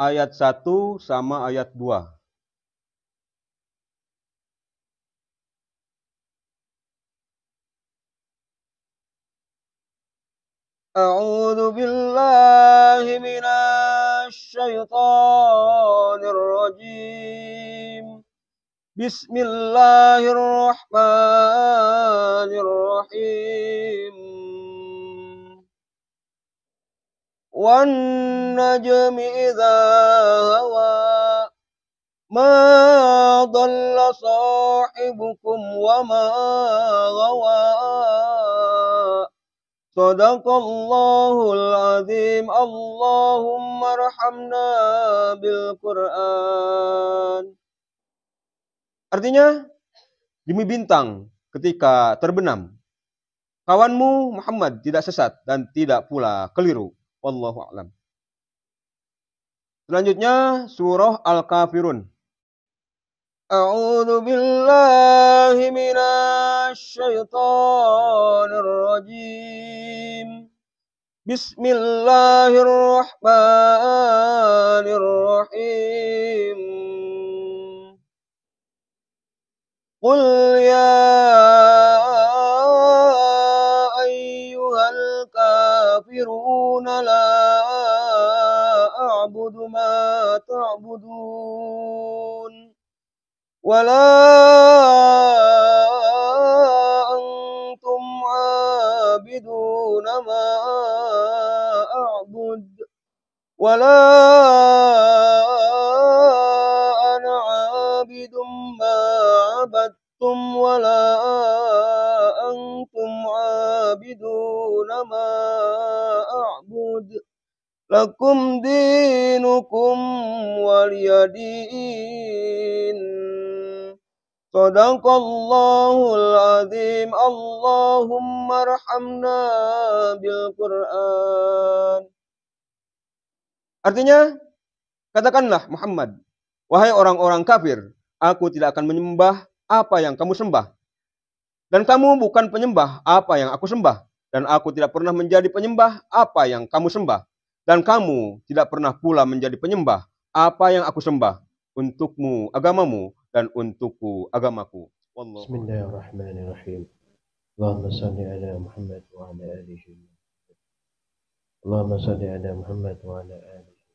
ayat 1 sama ayat 2. A'udzu billahi minasy syaithanir rajim. Bismillahirrahmanirrahim. Wan najmi idza hawa ma dhalla sahibukum wa ma ghawa. Sadaqallahul azim. Allahumma arhamna bil Qur'an. Artinya, demi bintang ketika terbenam, kawanmu Muhammad tidak sesat dan tidak pula keliru. Wallahu a'lam. Selanjutnya surah Al-Kafirun. A'udzu billahi minasy syaithanir rajim. Bismillahirrahmanirrahim. Qul ya ayyuhal kafirun la a'budu ma ta'budun wa la antum 'abidun ma a'bud wa la ana 'abidum ma 'abadtum wa la antum 'abidun ma a'bud lakum dinukum waliyadin. Sadaqallahul azim. Allahumma arhamna bil Qur'an. Artinya, katakanlah Muhammad, wahai orang-orang kafir, aku tidak akan menyembah apa yang kamu sembah. Dan kamu bukan penyembah apa yang aku sembah. Dan aku tidak pernah menjadi penyembah apa yang kamu sembah. Dan kamu tidak pernah pula menjadi penyembah apa yang aku sembah. Untukmu agamamu dan untukku agamaku. Wallahu. Bismillahirrahmanirrahim. Allahumma salli ala Muhammad wa ala alihi. Allahumma salli ala Muhammad wa ala alihi.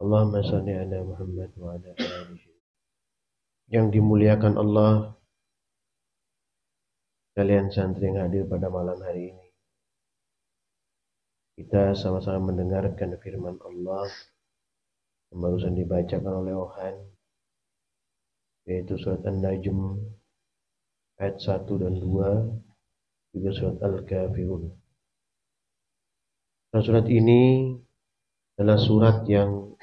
Allahumma salli ala Muhammad wa ala alihi. Yang dimuliakan Allah, kalian santri yang hadir pada malam hari ini, kita sama-sama mendengarkan firman Allah yang barusan dibacakan oleh Ohan, yaitu surat An-Najm ayat 1 dan 2, juga surat Al-Kafirun. Nah, surat ini adalah surat yang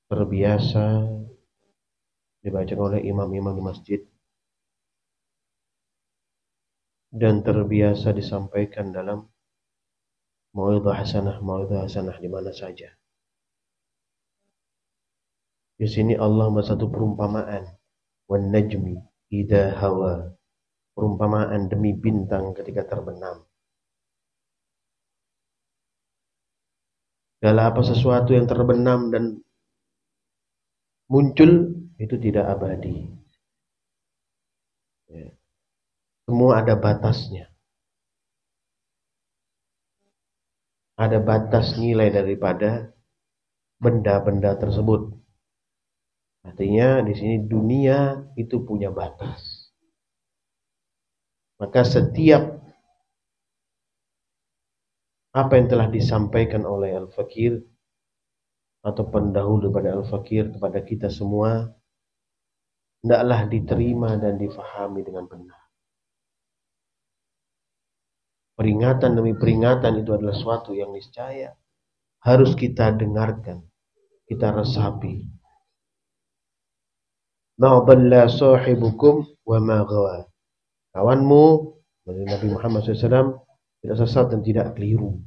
terbiasa dibacakan oleh imam-imam di masjid dan terbiasa disampaikan dalam mau'izah hasanah di mana saja. Di sini Allah membuat satu perumpamaan, wan najmi idza hawa, perumpamaan demi bintang ketika terbenam. Segala apa sesuatu yang terbenam dan muncul itu tidak abadi. Ya. Semua ada batasnya. Ada batas nilai daripada benda-benda tersebut. Artinya di sini dunia itu punya batas. Maka setiap apa yang telah disampaikan oleh Al-Fakir atau pendahulu daripada Al-Fakir kepada kita semua, hendaklah diterima dan difahami dengan benar. Peringatan demi peringatan itu adalah suatu yang niscaya harus kita dengarkan, kita resapi. Ma dhalla sahibukum wa ma ghawa. Kawanmu, Nabi Muhammad SAW, tidak sesat dan tidak keliru.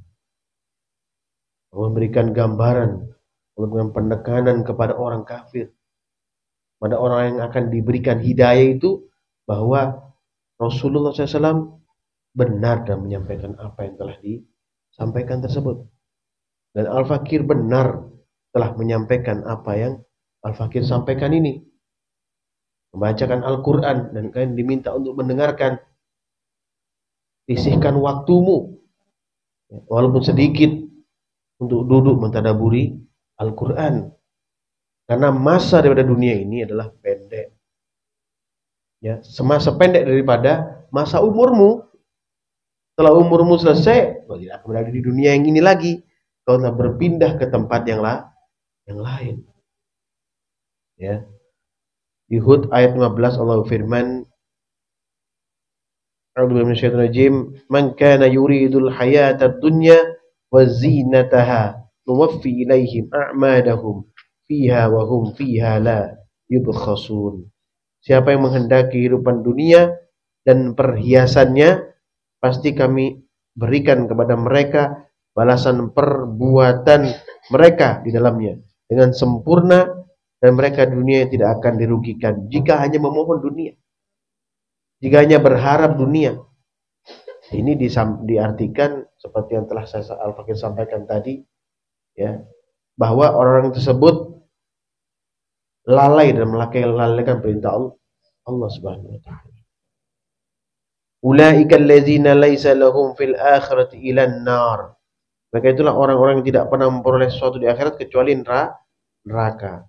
Allah memberikan gambaran, memberikan penekanan kepada orang kafir, pada orang yang akan diberikan hidayah itu, bahwa Rasulullah SAW benar dan menyampaikan apa yang telah disampaikan tersebut. Dan Al-Fakir benar telah menyampaikan apa yang Al-Fakir sampaikan ini. Membacakan Al-Quran dan kalian diminta untuk mendengarkan. Sisihkan waktumu, walaupun sedikit, untuk duduk mentadaburi Al-Quran. Karena masa daripada dunia ini adalah pendek. Ya, semasa pendek daripada masa umurmu. Setelah umurmu selesai, kau tidak akan berada di dunia yang ini lagi. Kau telah berpindah ke tempat yang lain. Ya. Di Hud ayat 15 Allah firman, A'udzu billahi minasyaitonir rajim, "Man kana yuridul hayatad dunya wa zinataha, nuwaffi ilaihim a'madahum fiha wa hum fiha la yubkhasun." Siapa yang menghendaki kehidupan dunia dan perhiasannya, pasti kami berikan kepada mereka balasan perbuatan mereka di dalamnya dengan sempurna, dan mereka dunia tidak akan dirugikan jika hanya memohon dunia, jika hanya berharap dunia. Ini diartikan seperti yang telah saya Al-Fakir sampaikan tadi, ya, bahwa orang tersebut lalai dan melalaikan perintah Allah Subhanahu wa taala. Ulaika allazina laisa lahum fil akhirati ilan nar. Maka itulah orang-orang yang tidak pernah memperoleh sesuatu di akhirat kecuali neraka.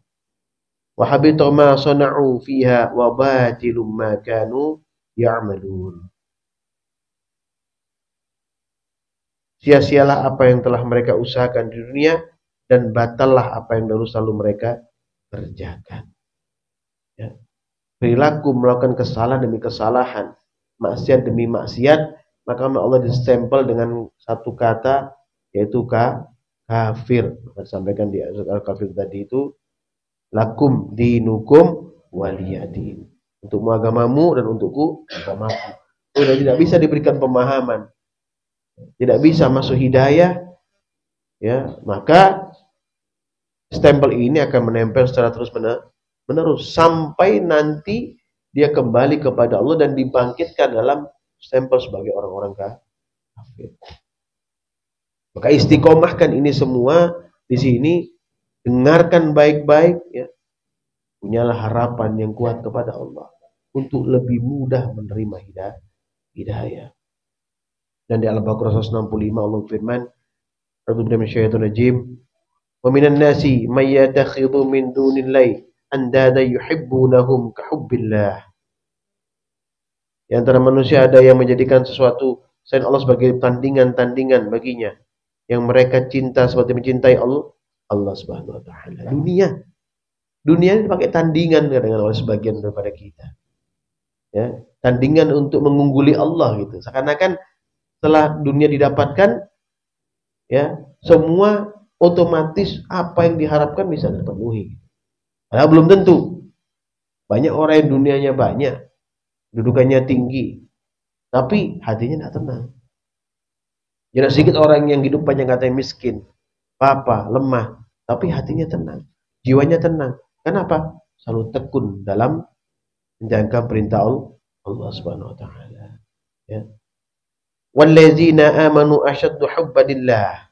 Wa habita ma sana'u fiha wa batilum ma kanu ya'malun. Sia-sialah apa yang telah mereka usahakan di dunia, dan batallah apa yang dahulu selalu mereka kerjakan. Ya. Perilaku melakukan kesalahan demi kesalahan, maksiat demi maksiat, maka Allah distempel dengan satu kata, yaitu kafir. Sampaikan di ayat Al-Kafir tadi itu, lakum dinukum waliyadin. Untukmu agamamu dan untukku agamaku. Sudah tidak bisa diberikan pemahaman, tidak bisa masuk hidayah, ya, maka stempel ini akan menempel secara terus menerus sampai nanti dia kembali kepada Allah dan dibangkitkan dalam stempel sebagai orang-orang kafir. Maka istiqomahkan ini semua di sini, dengarkan baik-baik, ya. Punyalah harapan yang kuat kepada Allah untuk lebih mudah menerima hidayah. Dan di Al-Baqarah 165 Allah firman, A'udzu billahi minasyaitonir rajim, "Wa minan nasi may yattakhidhu min dunillahi andada yuhibbunahum ka hubbillah." Di antara manusia ada yang menjadikan sesuatu selain Allah sebagai tandingan-tandingan baginya, yang mereka cinta seperti mencintai Allah Subhanahu wa taala. Dunia ini dipakai tandingan dengan oleh sebagian daripada kita. Ya, tandingan untuk mengungguli Allah gitu. Seakan-akan setelah dunia didapatkan, ya, semua otomatis apa yang diharapkan bisa terpenuhi. Padahal belum tentu. Banyak orang yang dunianya banyak, dudukannya tinggi, tapi hatinya tidak tenang. Tidak sedikit orang yang hidupannya katanya miskin, lemah, tapi hatinya tenang, jiwanya tenang. Kenapa? Selalu tekun dalam menjalankan perintah Allah Subhanahu wa taala. Ya. Wallazina amanu asyaddu hubbalillah.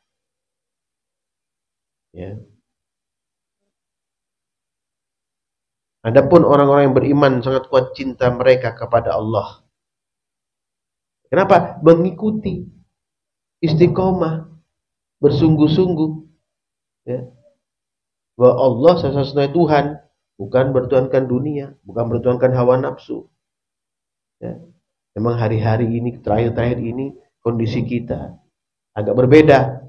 Ya. Adapun orang-orang yang beriman sangat kuat cinta mereka kepada Allah. Kenapa? Mengikuti, istiqomah, bersungguh-sungguh, ya. Bahwa Allah satu-satunya Tuhan, bukan bertuhankan dunia, bukan bertuhankan hawa nafsu. Ya. Memang hari-hari ini, terakhir-terakhir ini, kondisi kita agak berbeda.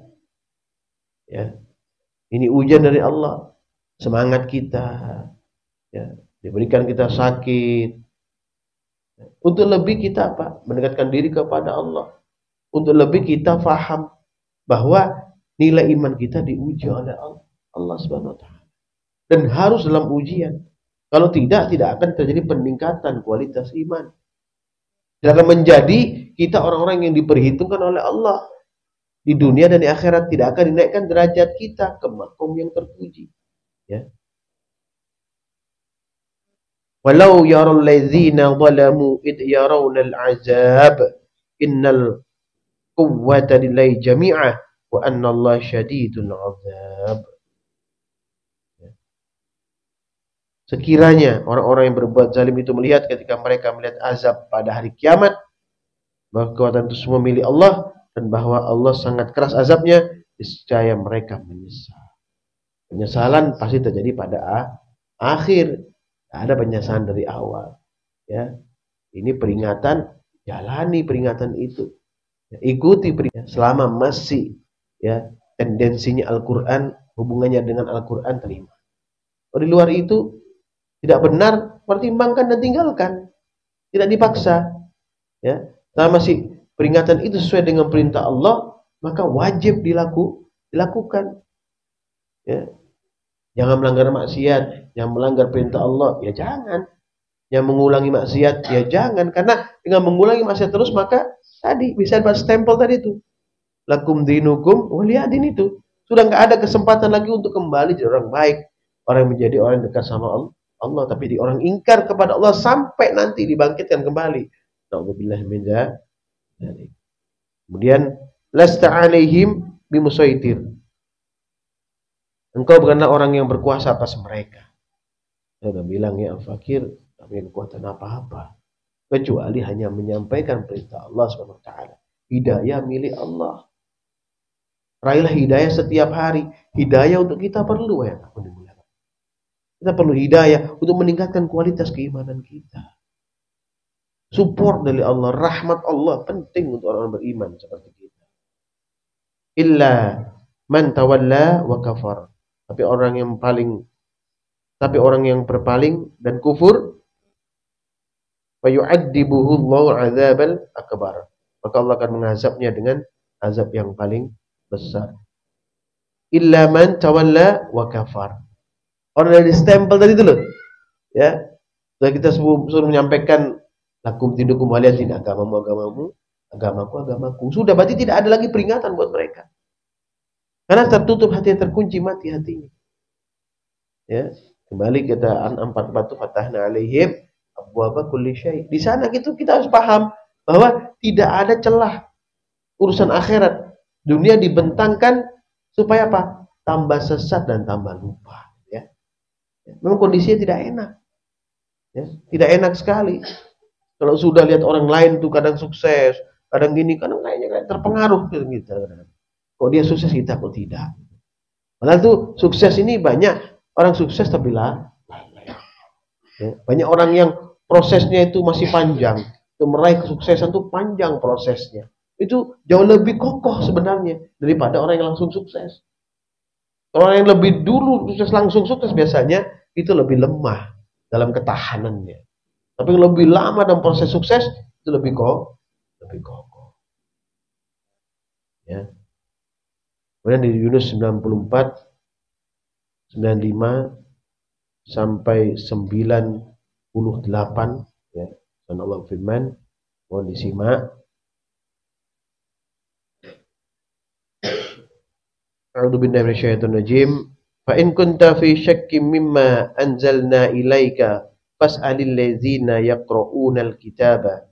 Ya. Ini ujian dari Allah, semangat kita, ya, diberikan kita sakit. Untuk lebih kita apa? Mendekatkan diri kepada Allah. Untuk lebih kita faham bahwa nilai iman kita diuji oleh Allah Subhanahu wa taala. Dan harus dalam ujian. Kalau tidak akan terjadi peningkatan kualitas iman. Tidak akan menjadi kita orang-orang yang diperhitungkan oleh Allah di dunia dan di akhirat. Tidak akan dinaikkan derajat kita ke makom yang terpuji. Ya. Walau yaral ladzina zalamu id yarawna al-'azab innal quwwata lillahi jami'ah wa anna Allah syadidul 'adzab. Sekiranya orang-orang yang berbuat zalim itu melihat ketika mereka melihat azab pada hari kiamat, bahwa kekuatan itu semua milik Allah dan bahwa Allah sangat keras azabnya, niscaya mereka menyesal. Penyesalan pasti terjadi pada akhir. Tidak ada penyesalan dari awal. Ya, ini peringatan, jalani peringatan itu. Ya, ikuti peringatan selama masih ya tendensinya Al-Quran, hubungannya dengan Al-Quran, terima. Kalau di luar itu tidak benar, pertimbangkan dan tinggalkan. Tidak dipaksa. Ya, selama masih peringatan itu sesuai dengan perintah Allah, maka wajib dilakukan. Ya. Jangan melanggar maksiat, jangan melanggar perintah Allah, ya jangan. Yang mengulangi maksiat, ya jangan. Karena dengan mengulangi maksiat terus, maka tadi bisa dapat stempel tadi itu. Lakum dinukum waliyadin itu. Sudah nggak ada kesempatan lagi untuk kembali jadi orang baik. Orang yang menjadi orang yang dekat sama Allah. Tapi di orang ingkar kepada Allah sampai nanti dibangkitkan kembali. Na'udzubillah min dzalik. Kemudian, lasta alaihim bimusaitir. Engkau bukanlah orang yang berkuasa atas mereka. Saya sudah bilang ya Al-Fakir, tapi kekuatan apa-apa. Kecuali hanya menyampaikan perintah Allah SWT. Hidayah milik Allah. Raihlah hidayah setiap hari. Hidayah untuk kita perlu ya. Kita perlu hidayah untuk meningkatkan kualitas keimanan kita. Support dari Allah, rahmat Allah penting untuk orang beriman seperti kita. Illa man tawalla wa kafar. Tapi orang yang berpaling dan kufur, fa yu'adzibuhu Allahu 'adzabal akbar. Maka Allah akan mengazabnya dengan azab yang paling besar. Illa man tawalla wa kafar. Orang dari stempel tadi itu loh. Ya. Sudah kita suruh menyampaikan lakum dinukum waliyadin, agamamu, agamaku. Sudah berarti tidak ada lagi peringatan buat mereka. Karena tertutup hati, terkunci mati hatinya. Ya, kembali kita An'am 44 fatahna alaihim abwaaba kulli syai'. Di sana kita harus paham bahwa tidak ada celah urusan akhirat. Dunia dibentangkan supaya apa? Tambah sesat dan tambah lupa, ya. Memang kondisinya tidak enak. Ya, tidak enak sekali. Kalau sudah lihat orang lain tuh kadang sukses, kadang gini, kadang kayaknya terpengaruh gitu. Kok dia sukses, kita kok tidak. Padahal tuh sukses ini banyak orang sukses tapi lah. Ya, banyak orang yang prosesnya itu masih panjang. Untuk meraih kesuksesan itu panjang prosesnya. Itu jauh lebih kokoh sebenarnya daripada orang yang langsung sukses. Orang yang lebih dulu sukses langsung sukses biasanya itu lebih lemah dalam ketahanannya. Tapi lebih lama dalam proses sukses itu lebih kokoh. Ya. Kemudian di Yunus 94, 95 sampai 98 ya. Dan Allah firman, mohon disimak. A'udzu billahi minasyaitonir rajim. Fa in kunta fi syakkin mimma anzalna ilaika fas'alil ladzina yaqra'unal kitaba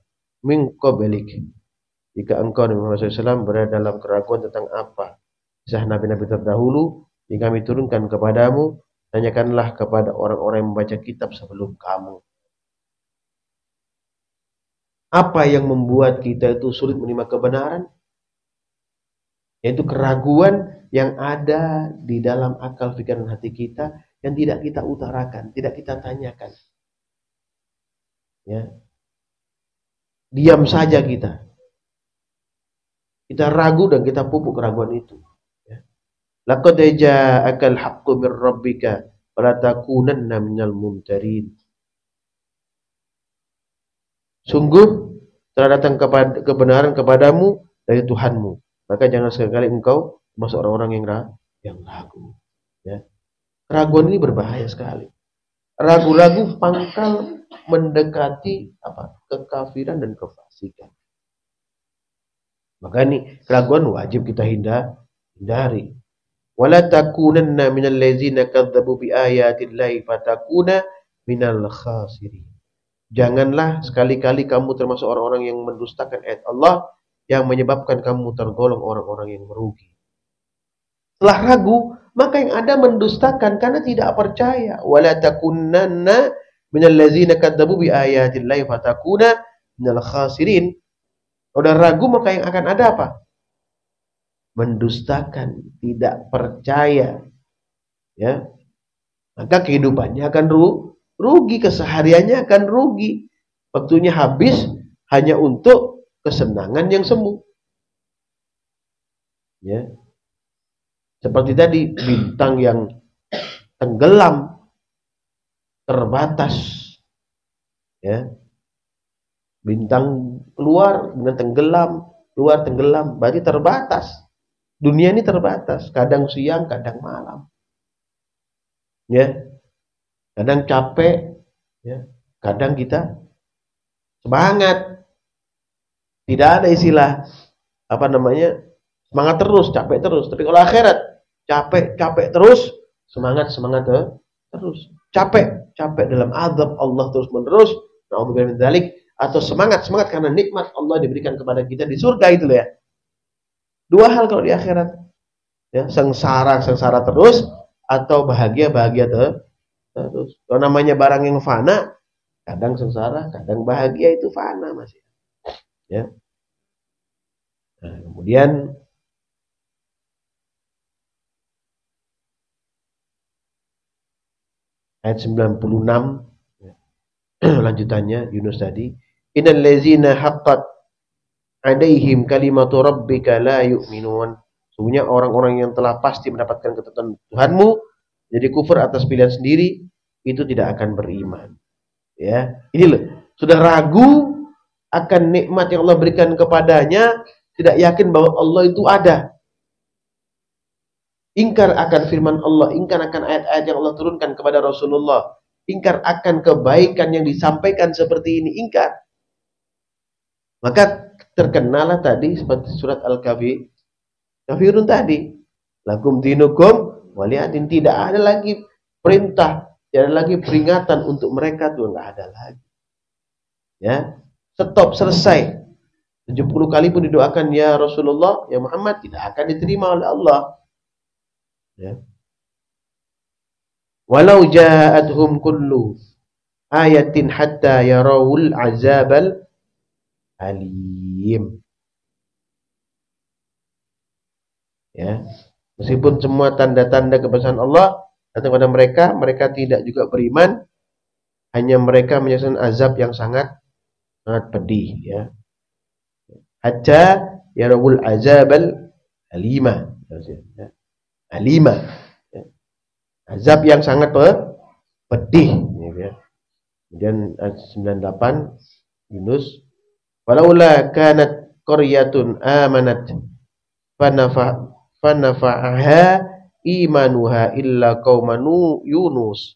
min qablik. Jika engkau Nabi Muhammad SAW berada dalam keraguan tentang apa kisah nabi-nabi terdahulu yang kami turunkan kepadamu, tanyakanlah kepada orang-orang yang membaca kitab sebelum kamu. Apa yang membuat kita itu sulit menerima kebenaran? Yaitu keraguan yang ada di dalam akal, pikiran, hati kita yang tidak kita utarakan, tidak kita tanyakan. Ya. Diam saja kita. Kita ragu dan kita pupuk keraguan itu. Laqad ja'akal haqqu mir rabbika fala takunanna minal mumtarin. Sungguh telah datang kebenaran kepadamu dari Tuhanmu, maka jangan sekali engkau termasuk orang-orang yang ragu. Ya. Keraguan ini berbahaya sekali. Ragu-ragu pangkal mendekati kekafiran dan kefasikan. Maka ini keraguan wajib kita hindari. Wala takunanna minal ladzina kadzdzabu bi ayatillahi fatakuna minal khasirin. Janganlah sekali-kali kamu termasuk orang-orang yang mendustakan ayat Allah yang menyebabkan kamu tergolong orang-orang yang merugi. Setelah ragu, maka yang ada mendustakan karena tidak percaya. Wala takunanna minal ladzina kadzabu bi ayatillahi fatakuna minal khasirin. Udah ragu, maka yang akan ada apa? Mendustakan, tidak percaya. Ya, maka kehidupannya akan rugi, kesehariannya akan rugi. Waktunya habis hanya untuk kesenangan yang semu. Ya. Seperti tadi, bintang yang tenggelam, terbatas. Ya. Bintang keluar, bintang tenggelam, keluar tenggelam, berarti terbatas. Dunia ini terbatas, kadang siang, kadang malam. Ya. Kadang capek, ya. Kadang kita semangat. Tidak ada istilah semangat terus, capek terus. Tapi kalau akhirat, capek terus, semangat terus. Capek dalam azab Allah terus menerus. Na'udzubillah min dzalik. Atau semangat karena nikmat Allah diberikan kepada kita di surga itu ya. Dua hal kalau di akhirat. Ya, sengsara terus atau bahagia terus. Kalau namanya barang yang fana, kadang sengsara, kadang bahagia, itu fana masih. Ya. Nah, kemudian ayat 96 lanjutannya Yunus tadi, innal ladzina haqqat alaihim kalimatu rabbika la yu'minun. Sesungguhnya orang-orang yang telah pasti mendapatkan ketetapan Tuhanmu jadi kufur atas pilihan sendiri, itu tidak akan beriman. Ya, ini loh, sudah ragu akan nikmat yang Allah berikan kepadanya, tidak yakin bahwa Allah itu ada. Ingkar akan firman Allah, ingkar akan ayat-ayat yang Allah turunkan kepada Rasulullah, ingkar akan kebaikan yang disampaikan seperti ini, ingkar. Maka terkenalah tadi seperti surat Al-Kafirun tadi. Lakum dinukum waliyadin, tidak ada lagi perintah, tidak ada lagi peringatan untuk mereka tuh, enggak ada lagi. Ya, stop, selesai. 70 kali pun didoakan ya Rasulullah, ya Muhammad, tidak akan diterima oleh Allah. Ya. Walau ja'atuhum kullu ayatin hatta yarawul azabal alim. Ya. Meskipun semua tanda-tanda kebesaran Allah datang kepada mereka, mereka tidak juga beriman. Hanya mereka menyaksikan azab yang sangat pedih, ya. Hatta yarawul azabal alima. Ya. Alima. Ya. Azab yang sangat pedih, ya. Kemudian ayat 98 Yunus, walaula kanat qaryatun amanat fanafa'aha imanuha illa qaumanu Yunus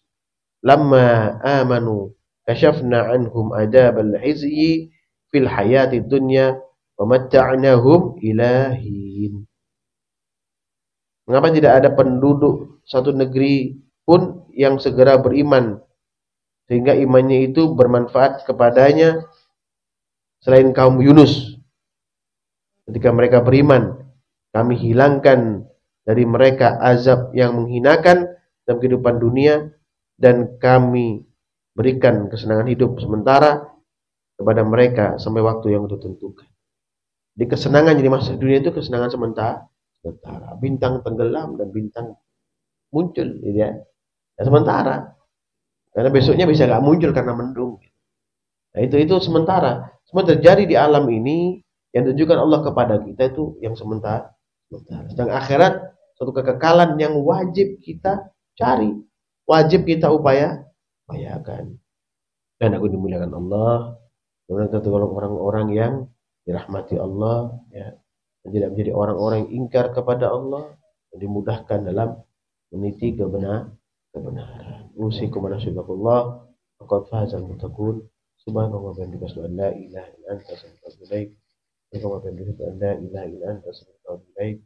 lamma amanu kashafna anhum adabal hizyi fil hayatid dunya wa matta'nahum ilahin. Mengapa tidak ada penduduk satu negeri pun yang segera beriman sehingga imannya itu bermanfaat kepadanya selain kaum Yunus? Ketika mereka beriman, kami hilangkan dari mereka azab yang menghinakan dalam kehidupan dunia, dan kami berikan kesenangan hidup sementara kepada mereka sampai waktu yang ditentukan. Di kesenangan jadi masa dunia itu kesenangan sementara. Bintang tenggelam dan bintang muncul, gitu ya. Dan sementara. Karena besoknya bisa nggak muncul karena mendung. Nah, itu sementara. Semua terjadi di alam ini yang tunjukkan Allah kepada kita itu yang sementara. Sedang akhirat suatu kekekalan yang wajib kita cari, wajib kita upayakan. Dan aku dimuliakan Allah, dan kita orang-orang yang dirahmati Allah, ya, dan tidak menjadi orang-orang yang ingkar kepada Allah, dan dimudahkan dalam meniti kebenaran. Usikum wa nasibakullah, faqad fazal muttaqun. Subhanallah wa bihamdihi, asyhadu an la ilaha illa anta, astaghfiruka wa atubu ilaik. Subhanallah wa bihamdihi, asyhadu an la ilaha illa anta, astaghfiruka wa atubu ilaik.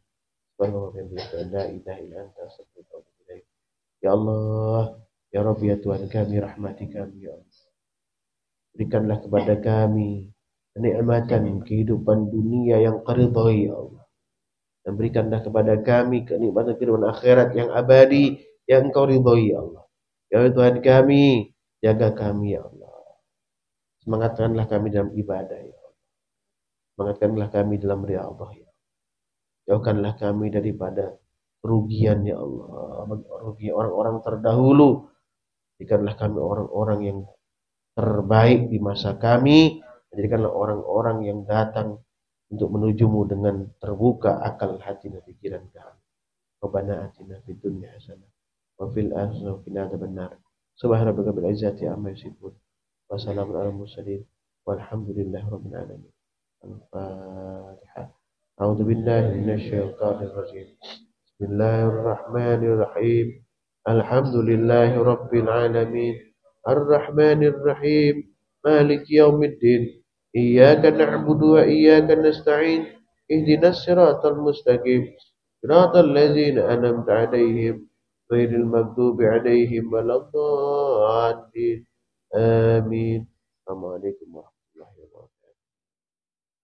Subhanallah wa bihamdihi, asyhadu an la ilaha illa anta, astaghfiruka wa atubu ilaik. Ya Allah, ya Rabbi, ya Tuhan kami, rahmati kami, ya Allah. Berikanlah kepada kami kenikmatan kehidupan dunia yang qardhai, ya Allah. dan berikanlah kepada kami kenikmatan kehidupan akhirat yang abadi yang Engkau ridhoi ya Allah. Ya Tuhan kami, jaga kami ya Allah. Semangatkanlah kami dalam ibadah ya Allah. Semangatkanlah kami dalam riyadhah ya Allah. Jauhkanlah kami daripada kerugian ya Allah. Rugi orang-orang terdahulu. Jadikanlah kami orang-orang yang terbaik di masa kami. Jadikanlah orang-orang yang datang untuk menujumu dengan terbuka akal hati dan pikiran kami. Rabbana atina fid dunya hasanah wa fil akhirati hasanah. Subhana rabbika bil izzati amma yasifun. Wa salamun alal mursalin. Walhamdulillahi rabbil alamin. Al-Fatihah. A'udzu billahi minasyaitonir rajim. Bismillahirrahmanirrahim. Alhamdulillahi rabbil alamin. Ar-Rahmanir Rahim. Maliki yaumiddin. Iyyaka na'budu wa iyyaka nasta'in. Ihdinas siratal mustaqim. Siratal ladzina an'amta 'alaihim ghairil maghdubi 'alaihim waladdallin. Amin.